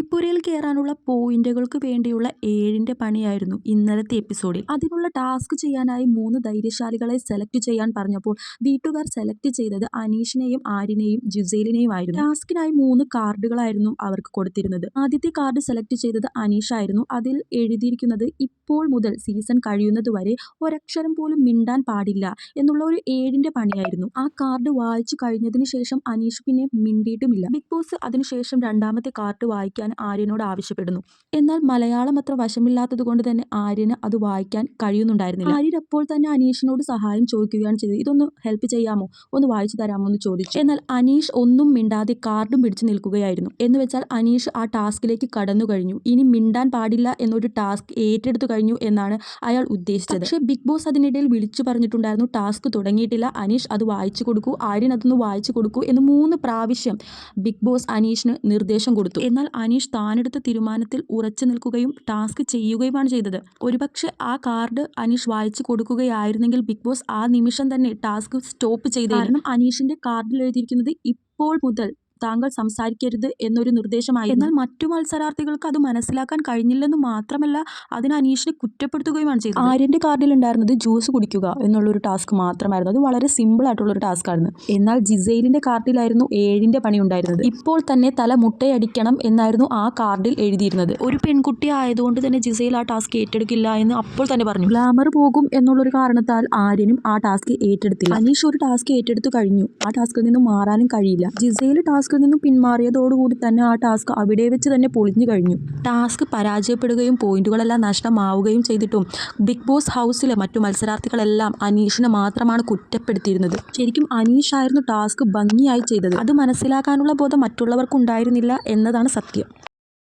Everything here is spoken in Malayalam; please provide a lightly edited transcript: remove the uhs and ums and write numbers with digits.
മേൽപ്പുരയിൽ കയറാനുള്ള പോയിന്റുകൾക്ക് വേണ്ടിയുള്ള 7ന്റെ പണിയായിരുന്നു ഇന്നലത്തെ എപ്പിസോഡിൽ. അതിനുള്ള ടാസ്ക് ചെയ്യാനായി 3 ധൈര്യശാലികളെ സെലക്ട് ചെയ്യാൻ പറഞ്ഞപ്പോൾ വീട്ടുകാർ സെലക്ട് ചെയ്തത് അനീഷിനെയും ആര്യനെയും ജിസേലിനെയും ആയിരുന്നു. ടാസ്കിനായി 3 കാർഡുകളായിരുന്നു അവർക്ക് കൊടുത്തിരുന്നത്. ആദ്യത്തെ കാർഡ് സെലക്ട് ചെയ്തത് അനീഷായിരുന്നു. അതിൽ എഴുതിയിരിക്കുന്നത് ഇപ്പോൾ മുതൽ സീസൺ കഴിയുന്നതുവരെ ഒരക്ഷരം പോലും മിണ്ടാൻ പാടില്ല എന്നുള്ള ഒരു 7ന്റെ പണിയായിരുന്നു. ആ കാർഡ് വായിച്ചു കഴിഞ്ഞതിന് ശേഷം അനീഷ് പിന്നെ മിണ്ടിയിട്ടുമില്ല. ബിഗ് ബോസ് അതിനുശേഷം രണ്ടാമത്തെ കാർഡ് വായിക്കാൻ ആര്യനോട് ആവശ്യപ്പെടുന്നു. എന്നാൽ മലയാളം അത്ര വശമില്ലാത്തത് കൊണ്ട് തന്നെ ആര്യന് അത് വായിക്കാൻ കഴിയുന്നുണ്ടായിരുന്നില്ല. ആര്യൻ അപ്പോൾ തന്നെ അനീഷിനോട് സഹായം ചോദിക്കുകയാണ് ചെയ്തത്. ഇതൊന്ന് ഹെൽപ്പ് ചെയ്യാമോ, ഒന്ന് വായിച്ചു തരാമോ എന്ന് ചോദിച്ചു. എന്നാൽ അനീഷ് ഒന്നും മിണ്ടാതെ കാർഡും പിടിച്ചു നിൽക്കുകയായിരുന്നു. എന്ന് വെച്ചാൽ അനീഷ് ആ ടാസ്കിലേക്ക് കടന്നു കഴിഞ്ഞു. ഇനി മിണ്ടാൻ പാടില്ല എന്നൊരു ടാസ്ക് ഏറ്റെടുത്തു കഴിഞ്ഞു എന്നാണ് അയാൾ ഉദ്ദേശിച്ചത്. പക്ഷേ ബിഗ് ബോസ് അതിനിടയിൽ വിളിച്ചു പറഞ്ഞിട്ടുണ്ടായിരുന്നു, ടാസ്ക് തുടങ്ങിയിട്ടില്ല, അനീഷ് അത് വായിച്ചു കൊടുക്കൂ, ആര്യൻ അതൊന്ന് വായിച്ചു കൊടുക്കൂ എന്ന് 3 പ്രാവശ്യം ബിഗ് ബോസ് അനീഷിന് നിർദ്ദേശം കൊടുത്തു. എന്നാൽ അനീഷ് താനെടുത്ത തീരുമാനത്തിൽ ഉറച്ചു നിൽക്കുകയും ടാസ്ക് ചെയ്യുകയുമാണ് ചെയ്തത്. ഒരുപക്ഷെ ആ കാർഡ് അനീഷ് വായിച്ചു കൊടുക്കുകയായിരുന്നെങ്കിൽ ബിഗ് ബോസ് ആ നിമിഷം തന്നെ ടാസ്ക് സ്റ്റോപ്പ് ചെയ്തേനെ. കാരണം അനീഷിന്റെ കാർഡിൽ എഴുതിയിരിക്കുന്നത് ഇപ്പോൾ മുതൽ താങ്കൾ സംസാരിക്കരുത് എന്നൊരു നിർദ്ദേശമായി. എന്നാൽ മറ്റു മത്സരാർത്ഥികൾക്ക് അത് മനസ്സിലാക്കാൻ കഴിഞ്ഞില്ലെന്ന് മാത്രമല്ല അതിന് അനീഷിനെ കുറ്റപ്പെടുത്തുകയുമാണ് ചെയ്തത്. ആര്യന്റെ കാർഡിൽ ഉണ്ടായിരുന്നത് ജ്യൂസ് കുടിക്കുക എന്നുള്ളൊരു ടാസ്ക് മാത്രമായിരുന്നു. അത് വളരെ സിമ്പിൾ ആയിട്ടുള്ളൊരു ടാസ്ക് ആയിരുന്നു. എന്നാൽ ജിസേലിന്റെ കാർഡിലായിരുന്നു 7ന്റെ പണി ഉണ്ടായിരുന്നത്. ഇപ്പോൾ തന്നെ തല മുട്ടയടിക്കണം എന്നായിരുന്നു ആ കാർഡിൽ എഴുതിയിരുന്നത്. ഒരു പെൺകുട്ടി ആയതുകൊണ്ട് തന്നെ ജിസേൽ ആ ടാസ്ക് ഏറ്റെടുക്കില്ല എന്ന് അപ്പോൾ തന്നെ പറഞ്ഞു. ഗ്ലാമർ പോകും എന്നുള്ളൊരു കാരണത്താൽ ആര്യനും ആ ടാസ്ക് ഏറ്റെടുത്തില്ല. അനീഷ് ഒരു ടാസ്ക് ഏറ്റെടുത്തു കഴിഞ്ഞു. ആ ടാസ്കിൽ നിന്നും മാറാനും കഴിയില്ല. ജിസേൽ ടാസ്കിൽ നിന്നും പിന്മാറിയതോടുകൂടി തന്നെ ആ ടാസ്ക് അവിടെ വെച്ച് തന്നെ പൊളിഞ്ഞു കഴിഞ്ഞു. ടാസ്ക് പരാജയപ്പെടുകയും പോയിന്റുകളെല്ലാം നഷ്ടമാവുകയും ചെയ്തിട്ടും ബിഗ് ബോസ് ഹൗസിലെ മറ്റു മത്സരാർത്ഥികളെല്ലാം അനീഷിനെ മാത്രമാണ് കുറ്റപ്പെടുത്തിയിരുന്നത്. ശരിക്കും അനീഷായിരുന്നു ടാസ്ക് ഭംഗിയായി ചെയ്തത്. അത് മനസ്സിലാക്കാനുള്ള ബോധം മറ്റുള്ളവർക്ക് ഉണ്ടായിരുന്നില്ല എന്നതാണ് സത്യം.